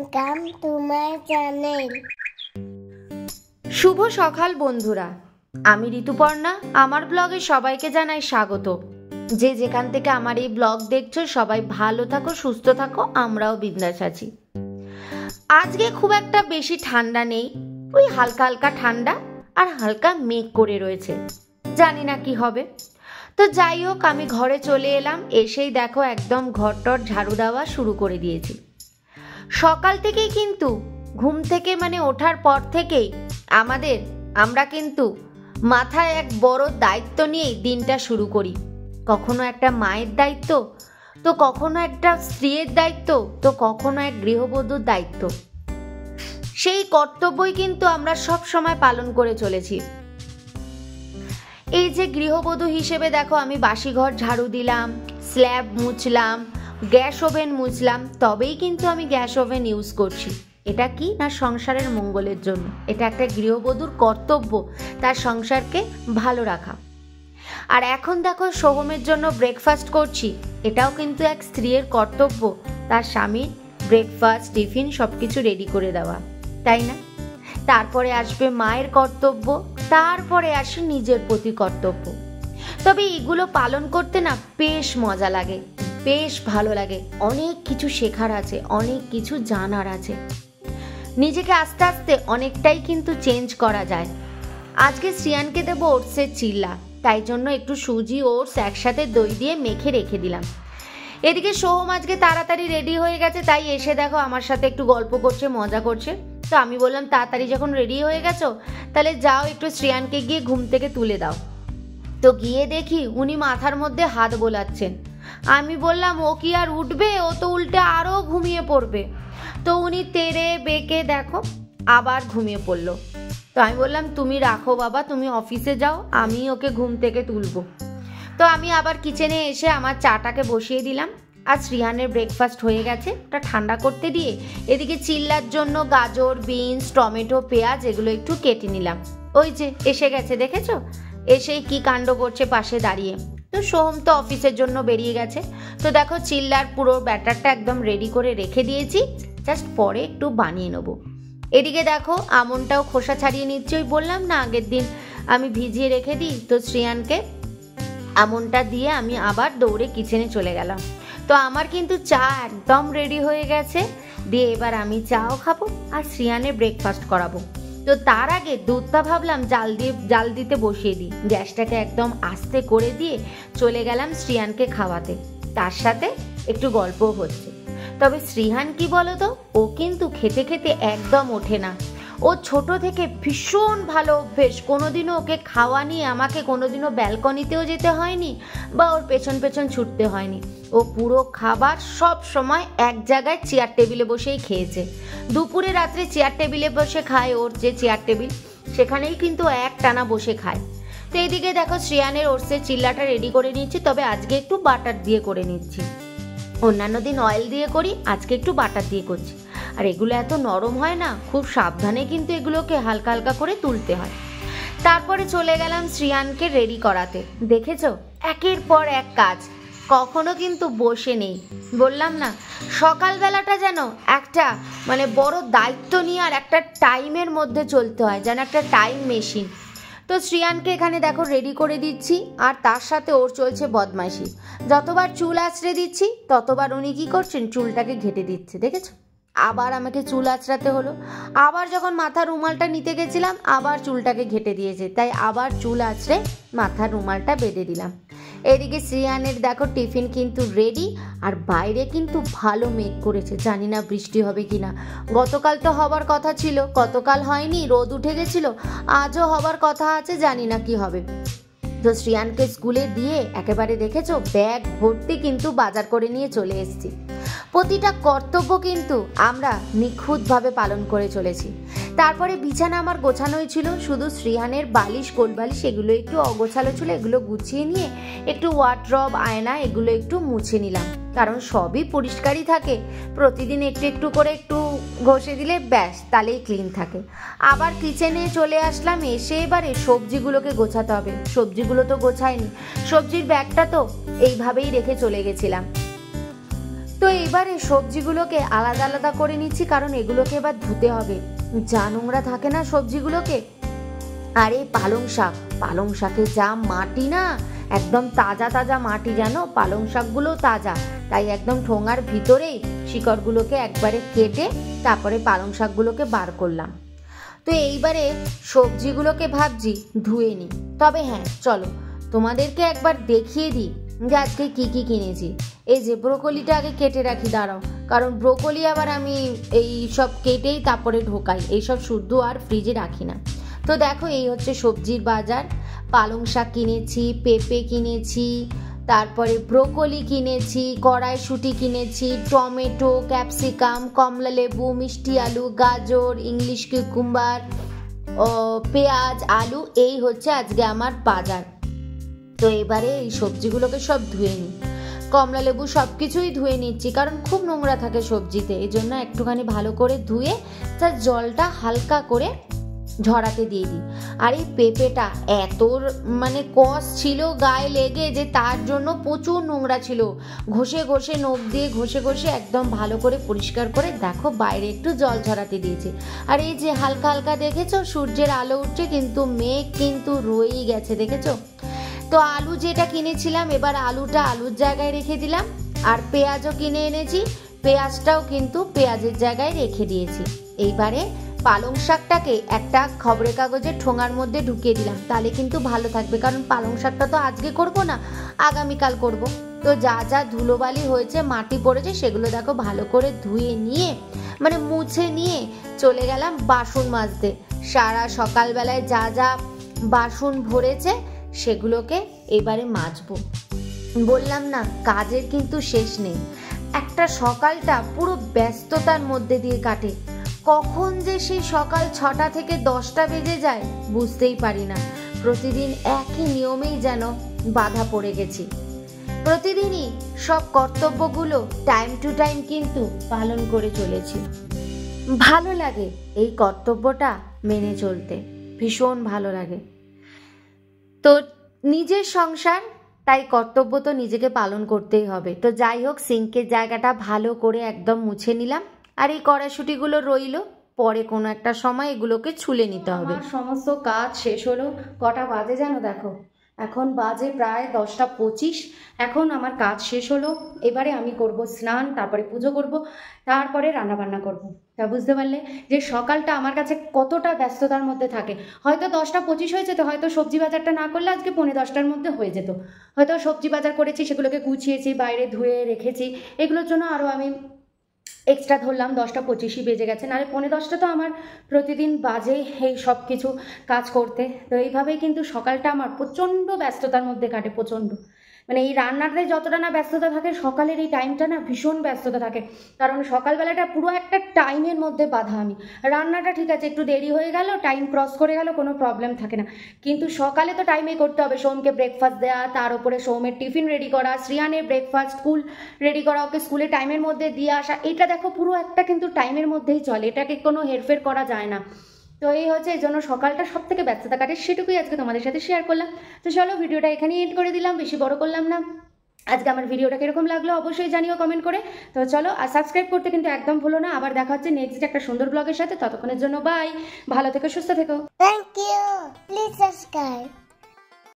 Welcome to my channel. শুভ সকাল বন্ধুরা, আমি ঋতুপর্ণা। আমার ব্লগে সবাইকে জানাই স্বাগত। যে যেখান থেকে আমার এই ব্লগ দেখছো সবাই ভালো থাকো, সুস্থ থাকো, আমরাও বিন্দাস আছি। আজকে খুব একটা বেশি ঠান্ডা নেই, ওই হালকা হালকা ঠান্ডা আর হালকা মেঘ করে রয়েছে, জানি না কি হবে। তো যাই হোক, আমি ঘরে চলে এলাম, এসেই দেখো একদম ঘরটর ঝাড়ু দেওয়া শুরু করে দিয়েছি। সকাল থেকেই কিন্তু ঘুম থেকে ওঠার পর থেকেই আমরা কিন্তু মাথায় এক বড় দায়িত্ব নিয়েই দিনটা শুরু করি। কখনো একটা মায়ের দায়িত্ব, তো কখনো একটা স্ত্রীর দায়িত্ব, তো কখনো এক গৃহবধূর দায়িত্ব। সেই কর্তব্যই কিন্তু আমরা সব সময় পালন করে চলেছি। এই যে গৃহবধূ হিসেবে দেখো, আমি বাসি ঘর ঝাড়ু দিলাম, স্ল্যাব মুছলাম, গ্যাস ওভেন মুছলাম, তবেই কিন্তু আমি গ্যাস ওভেন ইউজ করছি। এটা কি না, সংসারের মঙ্গলের জন্য। এটা একটা গৃহবধূর কর্তব্য, তার সংসারকে ভালো রাখা। আর এখন দেখো সোহমের জন্য ব্রেকফাস্ট করছি, এটাও কিন্তু এক স্ত্রীর কর্তব্য, তার স্বামীর ব্রেকফাস্ট টিফিন সব কিছু রেডি করে দেওয়া, তাই না? তারপরে আসবে মায়ের কর্তব্য, তারপরে আসে নিজের প্রতি কর্তব্য। তবে এগুলো পালন করতে না বেশ মজা লাগে, বেশ ভালো লাগে। অনেক কিছু শেখার আছে, অনেক কিছু জানার আছে। নিজেকে আস্তে আস্তে অনেকটাই কিন্তু চেঞ্জ করা যায়। আজকে শ্রিয়ানকে দেবো ওটসের চিল্লা, তাই জন্য একটু সুজি ওটস একসাথে দই দিয়ে মেখে রেখে দিলাম। এদিকে সোহম আজকে তাড়াতাড়ি রেডি হয়ে গেছে, তাই এসে দেখো আমার সাথে একটু গল্প করছে, মজা করছে। তো আমি বললাম, তাড়াতাড়ি যখন রেডি হয়ে গেছো তাহলে যাও একটু শ্রিয়ানকে গিয়ে ঘুম থেকে তুলে দাও। তো গিয়ে দেখি উনি মাথার মধ্যে হাত বোলাচ্ছেন। আমি বললাম, ও কি আর উঠবে, ও তো উল্টে আরও ঘুমিয়ে পড়বে। তো উনি তেড়ে বেঁকে দেখো আবার ঘুমিয়ে পড়লো। তো আমি বললাম, তুমি রাখো বাবা, তুমি অফিসে যাও, আমি ওকে ঘুম থেকে তুলবো। তো আমি আবার কিচেনে এসে আমার চাটাকে বসিয়ে দিলাম। আর শ্রিয়ানের ব্রেকফাস্ট হয়ে গেছে, ওটা ঠান্ডা করতে দিয়ে এদিকে চিল্লার জন্য গাজর, বিনস, টমেটো, পেঁয়াজ এগুলো একটু কেটে নিলাম। ওই যে এসে গেছে, দেখেছো? এসেই কি কাণ্ড করছে পাশে দাঁড়িয়ে। তো সোহম তো অফিসের জন্য বেরিয়ে গেছে। তো দেখো চিল্লার পুরো ব্যাটারটা একদম রেডি করে রেখে দিয়েছি, জাস্ট পরে একটু বানিয়ে নেবো। এদিকে দেখো আমনটাও খোসা ছাড়িয়ে নিচ্ছি। ওই বললাম না আগের দিন আমি ভিজিয়ে রেখে দিই, তো শ্রিয়ানকে আমনটা দিয়ে আমি আবার দৌড়ে কিচেনে চলে গেলাম। তো আমার কিন্তু চা একদম রেডি হয়ে গেছে, দিয়ে এবার আমি চাও খাবো আর শ্রিয়ানের ব্রেকফাস্ট করাবো। তো তার আগে দুধটা ভাবলাম জাল দিতে বসিয়ে দিই, গ্যাসটাকে একদম আস্তে করে দিয়ে চলে গেলাম শ্রিয়ানকে খাওয়াতে। তার সাথে একটু গল্পও হচ্ছে। তবে শ্রিহান কি বলতো, ও কিন্তু খেতে খেতে একদম ওঠে না। ও ছোট থেকে ভীষণ ভালো অভ্যেস, কোনোদিনও ওকে খাওয়া নিয়ে আমাকে কোনোদিনও ব্যালকনিতেও যেতে হয়নি বা ওর পেছন পেছন ছুটতে হয়নি। ও পুরো খাবার সব সময় এক জায়গায় চেয়ার টেবিলে বসেই খেয়েছে। দুপুরে রাত্রে চেয়ার টেবিলে বসে খায়, ওর যে চেয়ার টেবিল সেখানেই কিন্তু এক টানা বসে খায়। তো এইদিকে দেখো শ্রিয়ানের ওটসের চিল্লাটা রেডি করে নিচ্ছি, তবে আজকে একটু বাটার দিয়ে করে নিচ্ছি। অন্যান্য দিন অয়েল দিয়ে করি, আজকে একটু বাটার দিয়ে করছি। আর এগুলো এত নরম হয় না, খুব সাবধানে কিন্তু এগুলোকে হালকা হালকা করে তুলতে হয়। তারপরে চলে গেলাম শ্রিয়ানকে রেডি করাতে। দেখেছো একের পর এক কাজ, কখনো কিন্তু বসে নেই। বললাম না, সকালবেলাটা যেন একটা বড় দায়িত্ব নিয়ে আর একটা টাইমের মধ্যে চলতে হয়, যেন একটা টাইম মেশিন। তো শ্রিয়ানকে এখানে দেখো রেডি করে দিচ্ছি, আর তার সাথে ওর চলছে বদমাইশি। যতবার চুল আঁচড়ে দিচ্ছি ততবার উনি কী করছেন, চুলটাকে ঘেটে দিচ্ছে। দেখেছো? আবার আমাকে চুল আঁচড়াতে হলো। আবার যখন মাথার রুমালটা নিতে গেছিলাম আবার চুলটাকে ঘেটে দিয়েছে, তাই আবার চুল আঁচড়ে মাথার রুমালটা বেঁধে দিলাম। এদিকে শ্রিয়ানের দেখো টিফিন কিন্তু রেডি, আর বাইরে কিন্তু ভালো মেঘ করেছে, জানি না বৃষ্টি হবে কিনা। গতকাল তো হবার কথা ছিল, গতকাল হয়নি, রোদ উঠে গেছিল। আজও হবার কথা আছে, জানি না কি হবে। তো শ্রিয়ানকে স্কুলে দিয়ে একেবারে দেখেছো ব্যাগ ভর্তি কিন্তু বাজার করে নিয়ে চলে এসেছি। প্রতিটা কর্তব্য কিন্তু আমরা নিখুঁতভাবে পালন করে চলেছি। তারপরে বিছানা আমার গোছানোই ছিল, শুধু শ্রিহানের বালিশ কোলবালিশ এগুলো একটু অগোছালো ছিল, এগুলো গুছিয়ে নিয়ে একটু ওয়ার্ড্রব, আয়না এগুলো একটু মুছে নিলাম, কারণ সবই পরিষ্কারই থাকে। প্রতিদিন একটু একটু করে একটু ঘষে দিলে ব্যাস, তাহলেই ক্লিন থাকে। আবার কিচেনে চলে আসলাম, এসে এবারে সবজিগুলোকে গোছাতে হবে। সবজিগুলো তো গোছায়নি, সবজির ব্যাগটা তো এইভাবেই রেখে চলে গেছিলাম। তো এবারে সবজিগুলোকে আলাদা আলাদা করে নিচ্ছি, কারণ এগুলোকে এবার ধুতে হবে, যা নোংরা থাকে না সবজিগুলোকে। আর এই পালং শাকে যা মাটি না, একদম তাজা তাজা মাটি, জানো পালং শাকগুলো তাজা, তাই একদম ঠোঙার ভিতরেই শিকড়গুলোকে একবারে কেটে তারপরে পালং শাকগুলোকে বার করলাম। তো এইবারে সবজিগুলোকে ভাবছি ধুয়ে নিই। তবে হ্যাঁ, চলো তোমাদেরকে একবার দেখিয়ে দিই যে আজকে কি কি কিনেছি। এই যে ব্রোকলিটা আগে কেটে রাখি, দাঁড়াও, কারণ ব্রোকলি আবার আমি এই সব কেটেই তারপরে ঢোকাই, এইসব শুদ্ধ আর ফ্রিজে রাখি না। তো দেখো, এই হচ্ছে সবজির বাজার। পালং শাক কিনেছি, পেঁপে কিনেছি, তারপরে ব্রোকলি কিনেছি, কড়াইশুঁটি কিনেছি, টমেটো, ক্যাপসিকাম, কমলা লেবু, মিষ্টি আলু, গাজর, ইংলিশ কিউকুম্বার, পেঁয়াজ, আলু, এই হচ্ছে আজকে আমার বাজার। তো এবারে এই সবজিগুলোকে সব ধুয়ে নিই। কমলা লেবু সব কিছুই ধুয়ে নিচ্ছি, কারণ খুব নোংরা থাকে সবজিতে, এই জন্য একটুখানি ভালো করে ধুয়ে তার জলটা হালকা করে ঝরাতে দিয়ে দিই। আর এই পেঁপেটা এত মানে কষ ছিল গায়ে লেগে, যে তার জন্য প্রচুর নোংরা ছিল, ঘষে ঘষে নখ দিয়ে ঘষে ঘষে একদম ভালো করে পরিষ্কার করে দেখো বাইরে একটু জল ঝরাতে দিয়েছি। আর এই যে হালকা হালকা দেখেছো সূর্যের আলো উঠছে, কিন্তু মেঘ কিন্তু রয়েই গেছে, দেখেছো? তো আলু যেটা কিনেছিলাম, এবার আলুটা আলুর জায়গায় রেখে দিলাম। আর পেঁয়াজও কিনে এনেছি, পেঁয়াজটাও কিন্তু পেঁয়াজের জায়গায় রেখে দিয়েছি। এইবারে পালং শাকটাকে একটা খবরের কাগজের ঠোঙার মধ্যে ঢুকিয়ে দিলাম, তাহলে কিন্তু ভালো থাকবে, কারণ পালং শাকটা তো আজকে করব না, আগামীকাল করব। তো যা যা ধুলোবালি হয়েছে, মাটি পড়েছে, সেগুলো দেখো ভালো করে ধুয়ে নিয়ে মানে মুছে নিয়ে চলে গেলাম বাসন মাজতে। সারা সকালবেলায় যা যা বাসন ভরেছে সেগুলোকে এবারে মাজবো। বললাম না, কাজের কিন্তু শেষ নেই। একটা সকালটা পুরো ব্যস্ততার মধ্যে দিয়ে কাটে, কখন যে সেই সকাল 6টা থেকে 10টা বেজে যায় বুঝতেই পারি না। প্রতিদিন একই নিয়মেই যেন বাধা পড়ে গেছি। প্রতিদিনই সব কর্তব্যগুলো টাইম টু টাইম কিন্তু পালন করে চলেছি। ভালো লাগে এই কর্তব্যটা মেনে চলতে, ভীষণ ভালো লাগে। তো নিজের সংসার, তাই কর্তব্য তো নিজেকে পালন করতেই হবে। তো যাই হোক, সিঙ্কের জায়গাটা ভালো করে একদম মুছে নিলাম। আর এই কড়াইশুঁটিগুলো রইলো, পরে কোনো একটা সময় এগুলোকে ছুলে নিতে হবে। সমস্ত কাজ শেষ হলো। কটা বাজে জানো? দেখো, এখন বাজে প্রায় 10টা 25। এখন আমার কাজ শেষ হলো। এবারে আমি করব স্নান, তারপরে পুজো করব, তারপরে রান্নাবান্না করব। তা বুঝতে পারলে যে সকালটা আমার কাছে কতটা ব্যস্ততার মধ্যে থাকে। হয়তো 10টা 25 হয়েছে, তো হয়তো সবজি বাজারটা না করলে আজকে 10:45-টার মধ্যে হয়ে যেত। হয়তো সবজি বাজার করেছি, সেগুলোকে গুছিয়েছি, বাইরে ধুয়ে রেখেছি, এগুলোর জন্য আরও আমি এক্সট্রা ধরলাম 10টা 25ই বেজে গেছে, নাহলে 10:45 তো আমার প্রতিদিন বাজে এই সব কিছু কাজ করতে। তো এইভাবেই কিন্তু সকালটা আমার প্রচণ্ড ব্যস্ততার মধ্যে কাটে, প্রচণ্ড। মানে এই রান্নাটায় যতটা না ব্যস্ততা থাকে, সকালের এই টাইমটা না ভীষণ ব্যস্ততা থাকে, কারণ সকালবেলাটা পুরো একটা টাইমের মধ্যে বাঁধা আমি। রান্নাটা ঠিক আছে, একটু দেরি হয়ে গেল, টাইম ক্রস করে গেল, কোনো প্রবলেম থাকে না, কিন্তু সকালে তো টাইমে করতে হবে। সোমকে ব্রেকফাস্ট দেওয়া, তার উপরে সোমের টিফিন রেডি করা, শ্রিয়ানের ব্রেকফাস্ট, স্কুল রেডি করা, ওকে স্কুলে টাইমের মধ্যে দিয়ে আসা, এটা দেখো পুরো একটা কিন্তু টাইমের মধ্যেই চলে, এটাকে কোনো হেরফের করা যায় না। তো এই হচ্ছে, এই জন্য সকালটা সব থেকে ব্যস্ততা কাটে, সেটুকুই আজকে তোমাদের সাথে শেয়ার করলাম। তো চলো, ভিডিওটা এখানেই এন্ড করে দিলাম, বেশি বড় করলাম না। আজকে আমার ভিডিওটা কিরকম লাগলো অবশ্যই জানিও কমেন্ট করে। তো চলো, আর সাবস্ক্রাইব করতে কিন্তু একদম ভুলো না। আবার দেখা হচ্ছে নেক্সট একটা সুন্দর ব্লগের সাথে। ততক্ষণের জন্য বাই, ভালো থেকো, সুস্থ থেকো। Thank you. Please subscribe.